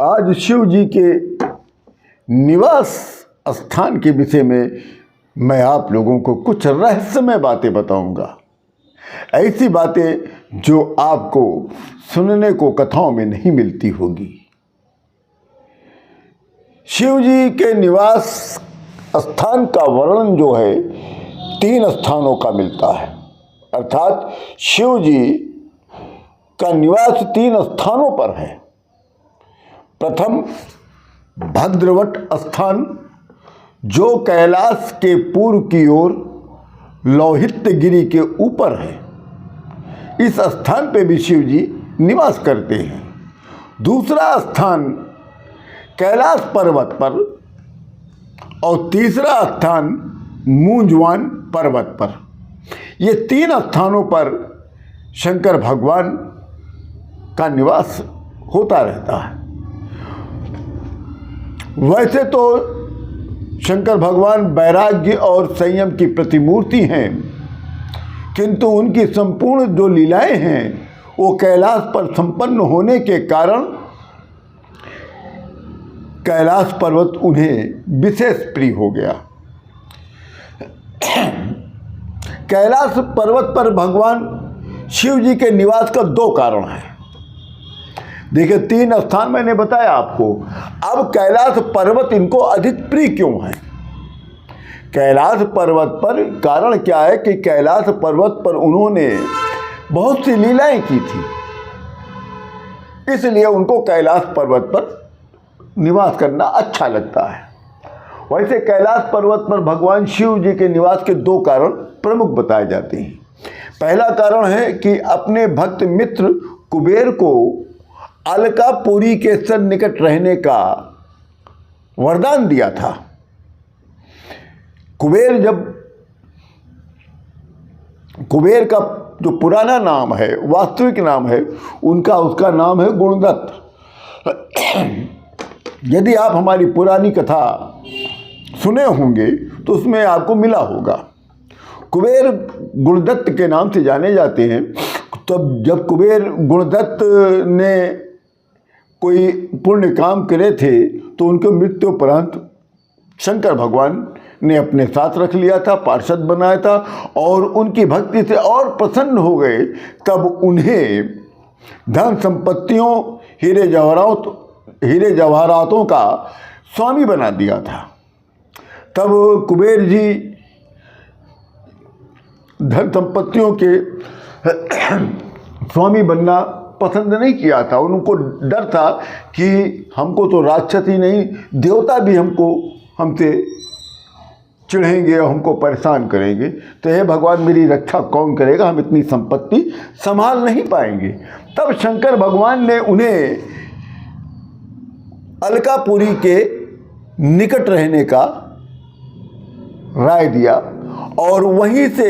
आज शिव जी के निवास स्थान के विषय में मैं आप लोगों को कुछ रहस्यमय बातें बताऊंगा। ऐसी बातें जो आपको सुनने को कथाओं में नहीं मिलती होगी। शिव जी के निवास स्थान का वर्णन जो है 3 स्थानों का मिलता है, अर्थात शिव जी का निवास 3 स्थानों पर है। प्रथम भद्रवट स्थान जो कैलाश के पूर्व की ओर लौहित्य गिरी के ऊपर है। इस स्थान पे भी शिव जी निवास करते हैं। दूसरा स्थान कैलाश पर्वत पर और तीसरा स्थान मूंजवान पर्वत पर। ये 3 स्थानों पर शंकर भगवान का निवास होता रहता है। वैसे तो शंकर भगवान वैराग्य और संयम की प्रतिमूर्ति हैं, किंतु उनकी संपूर्ण जो लीलाएं हैं वो कैलाश पर संपन्न होने के कारण कैलाश पर्वत उन्हें विशेष प्रिय हो गया। कैलाश पर्वत पर भगवान शिव जी के निवास का 2 कारण हैं। देखिए 3 स्थान मैंने बताया आपको। अब कैलाश पर्वत इनको अधिक प्रिय क्यों है? कैलाश पर्वत पर कारण क्या है कि कैलाश पर्वत पर उन्होंने बहुत सी लीलाएं की थी, इसलिए उनको कैलाश पर्वत पर निवास करना अच्छा लगता है। वैसे कैलाश पर्वत पर भगवान शिव जी के निवास के 2 कारण प्रमुख बताए जाते हैं। पहला कारण है कि अपने भक्त मित्र कुबेर को अलकापुरी के सन्निकट रहने का वरदान दिया था। कुबेर का जो पुराना नाम है, वास्तविक नाम है उसका नाम है गुणदत्त। यदि आप हमारी पुरानी कथा सुने होंगे तो उसमें आपको मिला होगा। कुबेर गुणदत्त के नाम से जाने जाते हैं। तब जब कुबेर गुणदत्त ने कोई पुण्य काम करे थे तो उनके मृत्यु उपरांत शंकर भगवान ने अपने साथ रख लिया था, पार्षद बनाया था और उनकी भक्ति से और प्रसन्न हो गए। तब उन्हें धन संपत्तियों, हीरे जवाहरातों का स्वामी बना दिया था। तब कुबेर जी धन संपत्तियों के स्वामी बनना पसंद नहीं किया था। उनको डर था कि हमको तो राक्षस ही नहीं, देवता भी हमसे चिढ़ेंगे और हमको परेशान करेंगे, तो हे भगवान मेरी रक्षा कौन करेगा, हम इतनी संपत्ति संभाल नहीं पाएंगे। तब शंकर भगवान ने उन्हें अलकापुरी के निकट रहने का राय दिया और वहीं से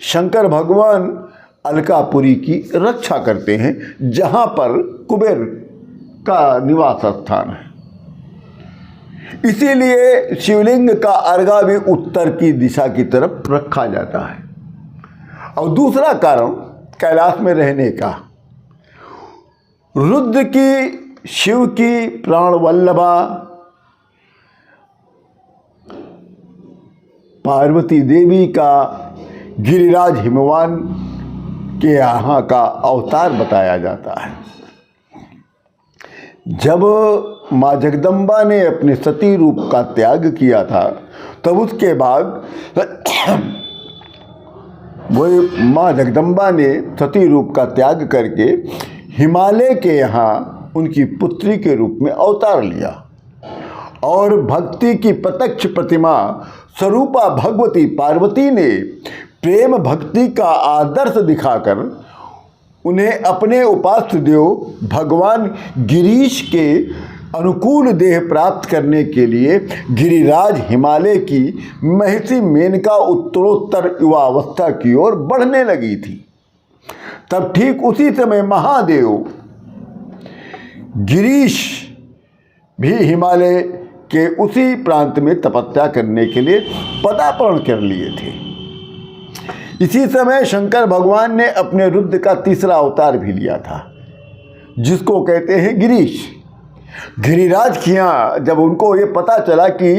शंकर भगवान अलकापुरी की रक्षा करते हैं, जहां पर कुबेर का निवास स्थान है। इसीलिए शिवलिंग का अर्घा भी उत्तर की दिशा की तरफ रखा जाता है। और दूसरा कारण कैलाश में रहने का, रुद्र की, शिव की प्राण वल्लभा पार्वती देवी का गिरिराज हिमवान के यहाँ का अवतार बताया जाता है। जब माँ जगदम्बा ने अपने सती रूप का त्याग किया था, तब उसके बाद वो माँ जगदम्बा ने सती रूप का त्याग करके हिमालय के यहाँ उनकी पुत्री के रूप में अवतार लिया और भक्ति की प्रत्यक्ष प्रतिमा स्वरूपा भगवती पार्वती ने प्रेम भक्ति का आदर्श दिखाकर उन्हें अपने उपास्य देव भगवान गिरीश के अनुकूल देह प्राप्त करने के लिए गिरिराज हिमालय की महिषी मेनका उत्तरोत्तर युवावस्था की ओर बढ़ने लगी थी। तब ठीक उसी समय महादेव गिरीश भी हिमालय के उसी प्रांत में तपस्या करने के लिए पदार्पण कर लिए थे। इसी समय शंकर भगवान ने अपने रुद्र का तीसरा अवतार भी लिया था, जिसको कहते हैं गिरीश। गिरिराज के यहाँ जब उनको ये पता चला कि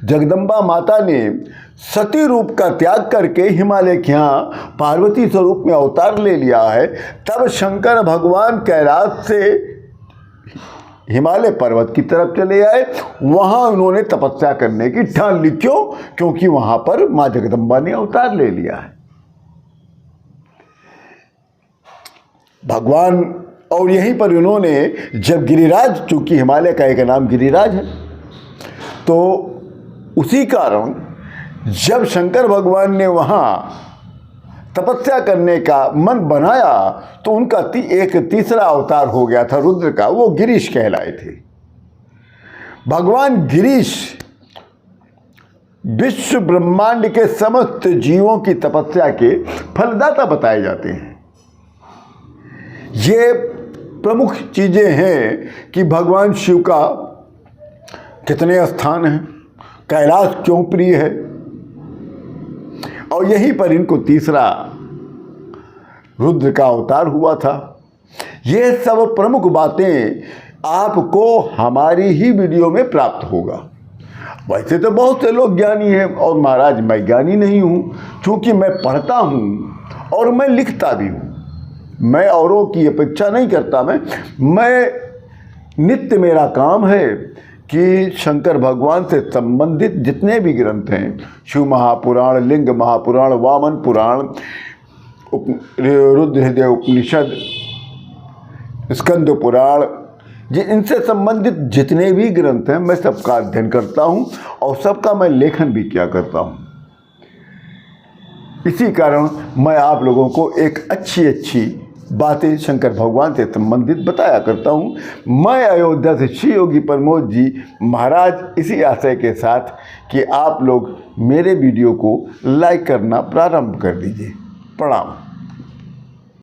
जगदम्बा माता ने सती रूप का त्याग करके हिमालय के यहाँ पार्वती स्वरूप में अवतार ले लिया है, तब शंकर भगवान कैलाश से हिमालय पर्वत की तरफ चले आए। वहाँ उन्होंने तपस्या करने की ठान ली। क्यों? क्योंकि वहाँ पर माँ जगदम्बा ने अवतार ले लिया है भगवान। और यहीं पर उन्होंने जब गिरिराज, चूंकि हिमालय का एक नाम गिरिराज है, तो उसी कारण जब शंकर भगवान ने वहाँ तपस्या करने का मन बनाया तो उनका एक तीसरा अवतार हो गया था रुद्र का, वो गिरीश कहलाए थे। भगवान गिरीश विश्व ब्रह्मांड के समस्त जीवों की तपस्या के फलदाता बताए जाते हैं। ये प्रमुख चीज़ें हैं कि भगवान शिव का कितने स्थान हैं, कैलाश क्यों प्रिय है, और यहीं पर इनको तीसरा रुद्र का अवतार हुआ था। ये सब प्रमुख बातें आपको हमारी ही वीडियो में प्राप्त होगा। वैसे तो बहुत से लोग ज्ञानी हैं, और महाराज मैं ज्ञानी नहीं हूँ, क्योंकि मैं पढ़ता हूँ और मैं लिखता भी हूँ। मैं औरों की अपेक्षा नहीं करता। मैं नित्य मेरा काम है कि शंकर भगवान से संबंधित जितने भी ग्रंथ हैं, शिव महापुराण, लिंग महापुराण, वामन पुराण, रुद्रहृदय उपनिषद, स्कंद पुराण, इनसे संबंधित जितने भी ग्रंथ हैं मैं सबका अध्ययन करता हूँ और सबका मैं लेखन भी किया करता हूँ। इसी कारण मैं आप लोगों को एक अच्छी बातें शंकर भगवान से संबंधित बताया करता हूँ। मैं अयोध्या से श्री योगी प्रमोद जी महाराज इसी आशय के साथ कि आप लोग मेरे वीडियो को लाइक करना प्रारंभ कर दीजिए। प्रणाम।